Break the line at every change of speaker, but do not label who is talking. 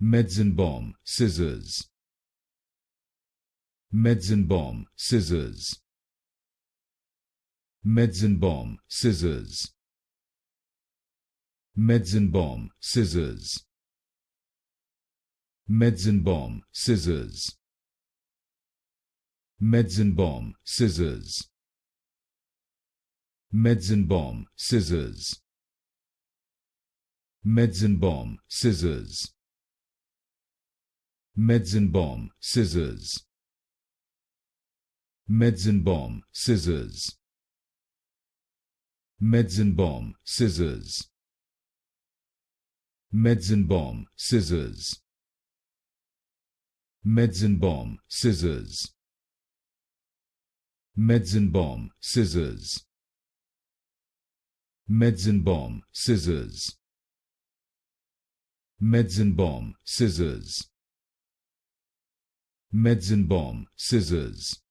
Metzenbaum Scissors. Metzenbaum Scissors. Metzenbaum Scissors. Metzenbaum Scissors. Metzenbaum Scissors. Metzenbaum Scissors. Metzenbaum Scissors. Metzenbaum Scissors. Metzenbaum Scissors. Metzenbaum Scissors. Metzenbaum Scissors. Metzenbaum Scissors. Metzenbaum Scissors. Metzenbaum Scissors. Metzenbaum Scissors. Metzenbaum Scissors. Metzenbaum Scissors.